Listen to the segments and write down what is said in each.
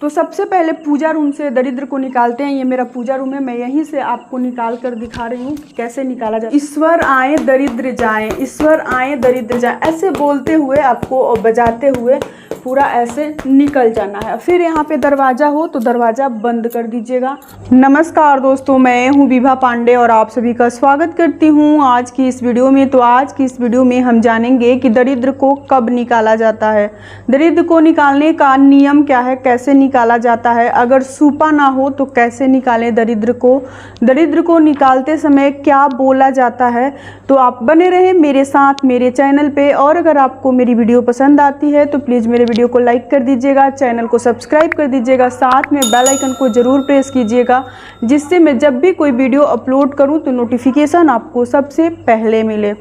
तो सबसे पहले पूजा रूम से दरिद्र को निकालते हैं। ये मेरा पूजा रूम है, मैं यहीं से आपको निकाल कर दिखा रही हूँ कि कैसे निकाला जाए। ईश्वर आए दरिद्र जाए, ईश्वर आए दरिद्र जाए, ऐसे बोलते हुए आपको और बजाते हुए पूरा ऐसे निकल जाना है। फिर यहाँ पे दरवाज़ा हो तो दरवाज़ा बंद कर दीजिएगा। नमस्कार दोस्तों, मैं हूँ विभा पांडे और आप सभी का स्वागत करती हूँ आज की इस वीडियो में। तो आज की इस वीडियो में हम जानेंगे कि दरिद्र को कब निकाला जाता है, दरिद्र को निकालने का नियम क्या है, कैसे निकाला जाता है, अगर सूपा ना हो तो कैसे निकालें दरिद्र को निकालते समय क्या बोला जाता है। तो आप बने रहें मेरे साथ मेरे चैनल पे, और अगर आपको मेरी वीडियो पसंद आती है तो प्लीज़ मेरे वीडियो को लाइक कर दीजिएगा, चैनल को सब्सक्राइब कर दीजिएगा, साथ में बेल आइकन को ज़रूर प्रेस कीजिएगा, जिससे मैं जब भी कोई वीडियो अपलोड करूं तो नोटिफिकेशन आपको सबसे पहले मिले।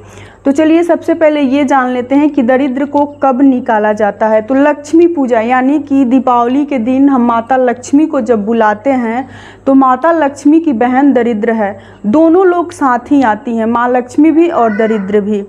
तो चलिए सबसे पहले ये जान लेते हैं कि दरिद्र को कब निकाला जाता है। तो लक्ष्मी पूजा यानी कि दीपावली के दिन हम माता लक्ष्मी को जब बुलाते हैं तो माता लक्ष्मी की बहन दरिद्र है, दोनों लोग साथ ही आती हैं, माँ लक्ष्मी भी और दरिद्र भी।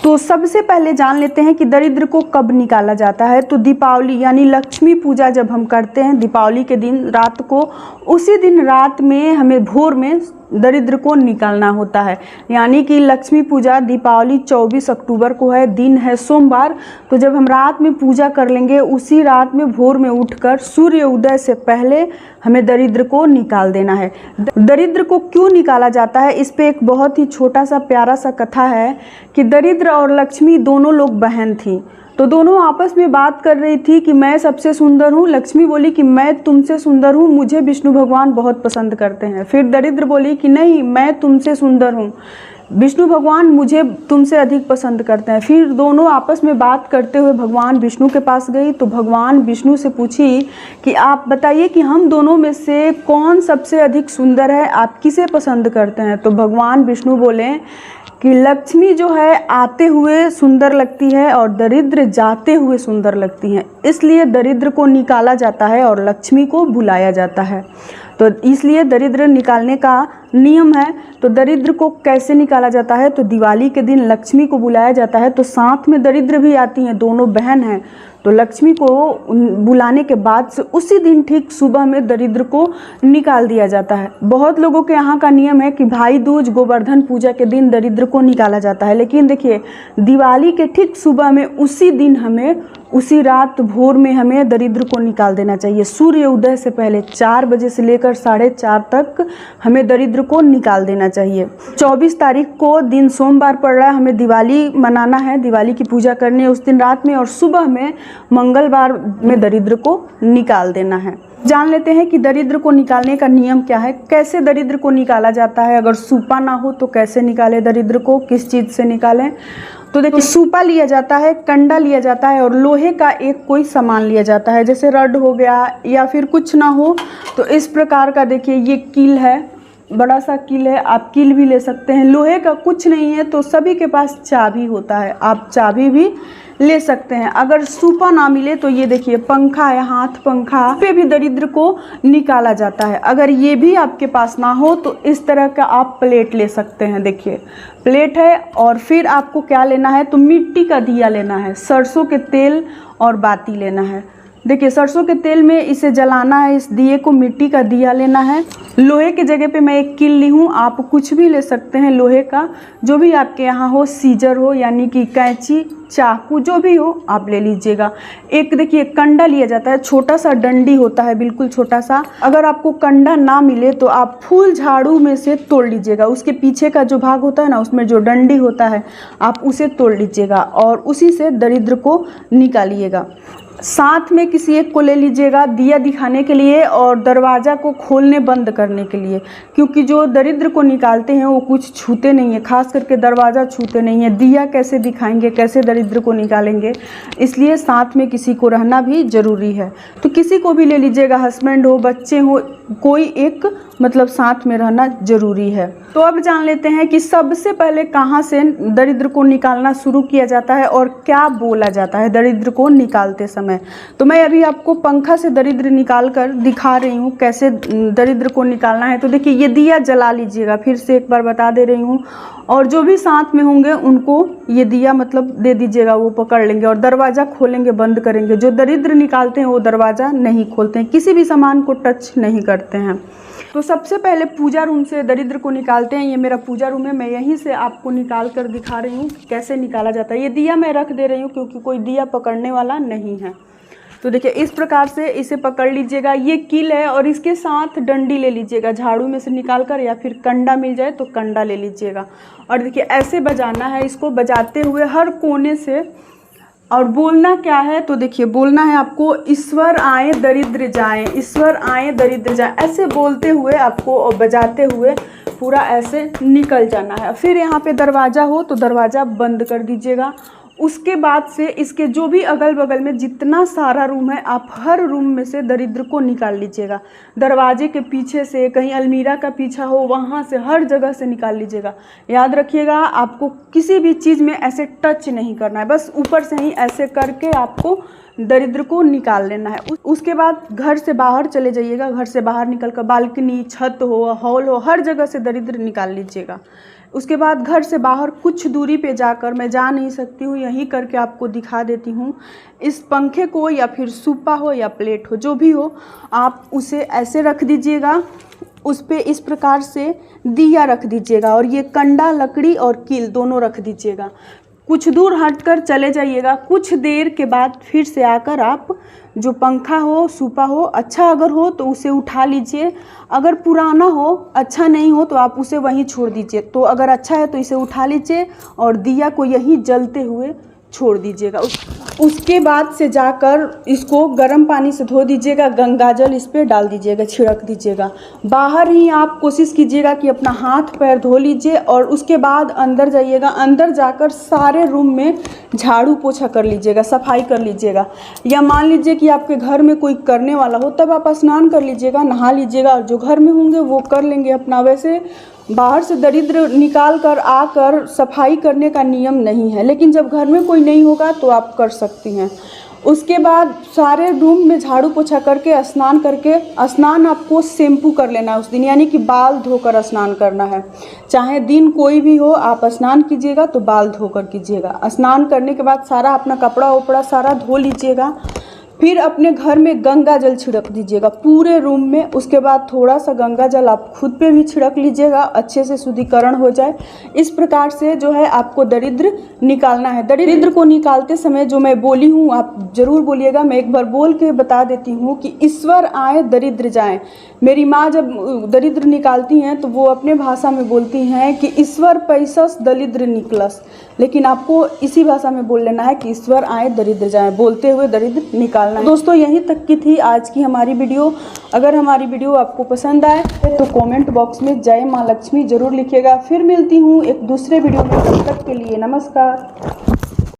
तो सबसे पहले जान लेते हैं कि दरिद्र को कब निकाला जाता है। तो दीपावली यानी लक्ष्मी पूजा जब हम करते हैं दीपावली के दिन रात को, उसी दिन रात में हमें भोर में दरिद्र को निकालना होता है। यानी कि लक्ष्मी पूजा दीपावली 24 अक्टूबर को है, दिन है सोमवार। तो जब हम रात में पूजा कर लेंगे, उसी रात में भोर में उठकर सूर्य उदय से पहले हमें दरिद्र को निकाल देना है। दरिद्र को क्यों निकाला जाता है, इस पे एक बहुत ही छोटा सा प्यारा सा कथा है कि दरिद्र और लक्ष्मी दोनों लोग बहन थी। तो दोनों आपस में बात कर रही थी कि मैं सबसे सुंदर हूँ। लक्ष्मी बोली कि मैं तुमसे सुंदर हूँ, मुझे विष्णु भगवान बहुत पसंद करते हैं। फिर दरिद्र बोली कि नहीं, मैं तुमसे सुंदर हूँ, विष्णु भगवान मुझे तुमसे अधिक पसंद करते हैं। फिर दोनों आपस में बात करते हुए भगवान विष्णु के पास गई। तो भगवान विष्णु से पूछी कि आप बताइए कि हम दोनों में से कौन सबसे अधिक सुंदर है, आप किसे पसंद करते हैं। तो भगवान विष्णु बोले कि लक्ष्मी जो है आते हुए सुंदर लगती है और दरिद्र जाते हुए सुंदर लगती हैं, इसलिए दरिद्र को निकाला जाता है और लक्ष्मी को बुलाया जाता है। तो इसलिए दरिद्र निकालने का नियम है। तो दरिद्र को कैसे निकाला जाता है, तो दिवाली के दिन लक्ष्मी को बुलाया जाता है, तो साथ में दरिद्र भी आती हैं, दोनों बहन हैं। तो लक्ष्मी को बुलाने के बाद से उसी दिन ठीक सुबह में दरिद्र को निकाल दिया जाता है। बहुत लोगों के यहाँ का नियम है कि भाई दूज गोवर्धन पूजा के दिन दरिद्र को निकाला जाता है, लेकिन देखिए दिवाली के ठीक सुबह में उसी दिन हमें, उसी रात भोर में हमें दरिद्र को निकाल देना चाहिए। सूर्य उदय से पहले 4 बजे से लेकर 4:30 तक हमें दरिद्र को निकाल देना चाहिए। 24 तारीख को दिन सोमवार पड़ रहा है, हमें दिवाली मनाना है, दिवाली की पूजा करनी है उस दिन रात में, और सुबह में मंगलवार में दरिद्र को निकाल देना है। जान लेते हैं कि दरिद्र को निकालने का नियम क्या है, कैसे दरिद्र को निकाला जाता है, अगर सूपा ना हो तो कैसे निकालें दरिद्र को, किस चीज़ से निकालें। तो देखिए सूपा लिया जाता है, कंडा लिया जाता है और लोहे का एक कोई सामान लिया जाता है, जैसे रड हो गया या फिर कुछ ना हो तो इस प्रकार का देखिए ये कील है, बड़ा सा कील है, आप कील भी ले सकते हैं। लोहे का कुछ नहीं है तो सभी के पास चाबी होता है, आप चाबी भी ले सकते हैं। अगर सूपा ना मिले तो ये देखिए पंखा है, हाथ पंखा पे भी दरिद्र को निकाला जाता है। अगर ये भी आपके पास ना हो तो इस तरह का आप प्लेट ले सकते हैं, देखिए प्लेट है। और फिर आपको क्या लेना है, तो मिट्टी का दिया लेना है, सरसों के तेल और बाती लेना है। देखिए सरसों के तेल में इसे जलाना है, इस दिए को, मिट्टी का दिया लेना है। लोहे के जगह पे मैं एक कील ली हूँ, आप कुछ भी ले सकते हैं लोहे का, जो भी आपके यहाँ हो, सीजर हो यानी कि कैंची, चाकू जो भी हो आप ले लीजिएगा। एक देखिए कंडा लिया जाता है, छोटा सा डंडी होता है, बिल्कुल छोटा सा। अगर आपको कंडा ना मिले तो आप फूल झाड़ू में से तोड़ लीजिएगा, उसके पीछे का जो भाग होता है ना, उसमें जो डंडी होता है आप उसे तोड़ लीजिएगा और उसी से दरिद्र को निकालिएगा। साथ में किसी एक को ले लीजिएगा दिया दिखाने के लिए और दरवाज़ा को खोलने बंद करने के लिए, क्योंकि जो दरिद्र को निकालते हैं वो कुछ छूते नहीं है, खास करके दरवाज़ा छूते नहीं है। दिया कैसे दिखाएंगे, कैसे दरिद्र को निकालेंगे, इसलिए साथ में किसी को रहना भी ज़रूरी है। तो किसी को भी ले लीजिएगा, हस्बैंड हो, बच्चे हो, कोई एक मतलब साथ में रहना जरूरी है। तो अब जान लेते हैं कि सबसे पहले कहाँ से दरिद्र को निकालना शुरू किया जाता है और क्या बोला जाता है दरिद्र को निकालते समय। तो मैं अभी आपको पंखा से दरिद्र निकाल कर दिखा रही हूँ कैसे दरिद्र को निकालना है। तो देखिए, ये दिया जला लीजिएगा, फिर से एक बार बता दे रही हूँ, और जो भी साथ में होंगे उनको ये दिया मतलब दे दीजिएगा, वो पकड़ लेंगे और दरवाज़ा खोलेंगे, बंद करेंगे। जो दरिद्र निकालते हैं वो दरवाज़ा नहीं खोलते हैं, किसी भी सामान को टच नहीं करते हैं। तो सबसे पहले पूजा रूम से दरिद्र को निकालते हैं। ये मेरा पूजा रूम है, मैं यहीं से आपको निकाल कर दिखा रही हूँ कैसे निकाला जाता है। ये दिया मैं रख दे रही हूँ क्योंकि कोई दिया पकड़ने वाला नहीं है। तो देखिए, इस प्रकार से इसे पकड़ लीजिएगा। ये कील है और इसके साथ डंडी ले लीजिएगा, झाड़ू में से निकाल कर, या फिर कंडा मिल जाए तो कंडा ले लीजिएगा। और देखिए, ऐसे बजाना है इसको, बजाते हुए हर कोने से। और बोलना क्या है, तो देखिए बोलना है आपको, ईश्वर आए दरिद्र जाए, ईश्वर आए दरिद्र जाए, ऐसे बोलते हुए आपको और बजाते हुए पूरा ऐसे निकल जाना है। फिर यहाँ पे दरवाज़ा हो तो दरवाज़ा बंद कर दीजिएगा। उसके बाद से इसके जो भी अगल बगल में जितना सारा रूम है, आप हर रूम में से दरिद्र को निकाल लीजिएगा। दरवाजे के पीछे से, कहीं अलमीरा का पीछा हो वहाँ से, हर जगह से निकाल लीजिएगा। याद रखिएगा, आपको किसी भी चीज़ में ऐसे टच नहीं करना है, बस ऊपर से ही ऐसे करके आपको दरिद्र को निकाल लेना है। उसके बाद घर से बाहर चले जाइएगा। घर से बाहर निकल कर बालकनी, छत हो, हॉल हो, हर जगह से दरिद्र निकाल लीजिएगा। उसके बाद घर से बाहर कुछ दूरी पे जाकर, मैं जा नहीं सकती हूँ, यहीं करके आपको दिखा देती हूँ, इस पंखे को या फिर सूपा हो या प्लेट हो, जो भी हो, आप उसे ऐसे रख दीजिएगा। उस पे इस प्रकार से दिया रख दीजिएगा और ये कंडा, लकड़ी और कील दोनों रख दीजिएगा। कुछ दूर हटकर चले जाइएगा। कुछ देर के बाद फिर से आकर आप जो पंखा हो, सूपा हो, अच्छा अगर हो तो उसे उठा लीजिए। अगर पुराना हो, अच्छा नहीं हो तो आप उसे वहीं छोड़ दीजिए। तो अगर अच्छा है तो इसे उठा लीजिए और दिया को यहीं जलते हुए छोड़ दीजिएगा। उसके बाद से जाकर इसको गर्म पानी से धो दीजिएगा, गंगा जल इस पर डाल दीजिएगा, छिड़क दीजिएगा। बाहर ही आप कोशिश कीजिएगा कि अपना हाथ पैर धो लीजिए और उसके बाद अंदर जाइएगा। अंदर जाकर सारे रूम में झाड़ू पोछा कर लीजिएगा, सफाई कर लीजिएगा। या मान लीजिए कि आपके घर में कोई करने वाला हो, तब आप स्नान कर लीजिएगा, नहा लीजिएगा, और जो घर में होंगे वो कर लेंगे अपना। वैसे बाहर से दरिद्र निकाल कर आकर सफाई करने का नियम नहीं है, लेकिन जब घर में कोई नहीं होगा तो आप कर सकती हैं। उसके बाद सारे रूम में झाड़ू पोछा करके स्नान करके, स्नान आपको शैम्पू कर लेना है उस दिन, यानी कि बाल धोकर स्नान करना है। चाहे दिन कोई भी हो, आप स्नान कीजिएगा तो बाल धोकर कीजिएगा। स्नान करने के बाद सारा अपना कपड़ा उपड़ा सारा धो लीजिएगा। फिर अपने घर में गंगा जल छिड़क दीजिएगा पूरे रूम में। उसके बाद थोड़ा सा गंगा जल आप खुद पे भी छिड़क लीजिएगा, अच्छे से शुद्धिकरण हो जाए। इस प्रकार से जो है आपको दरिद्र निकालना है। दरिद्र को निकालते समय जो मैं बोली हूँ आप जरूर बोलिएगा। मैं एक बार बोल के बता देती हूँ कि ईश्वर आए दरिद्र जाएं। मेरी माँ जब दरिद्र निकालती हैं तो वो अपने भाषा में बोलती हैं कि ईश्वर पैसस दरिद्र निकलस, लेकिन आपको इसी भाषा में बोल लेना है कि ईश्वर आए दरिद्र जाएं, बोलते हुए दरिद्र निकालना है। दोस्तों, यहीं तक की थी आज की हमारी वीडियो। अगर हमारी वीडियो आपको पसंद आए तो कमेंट बॉक्स में जय माँ लक्ष्मी जरूर लिखिएगा। फिर मिलती हूँ एक दूसरे वीडियो में, तब तक के लिए नमस्कार।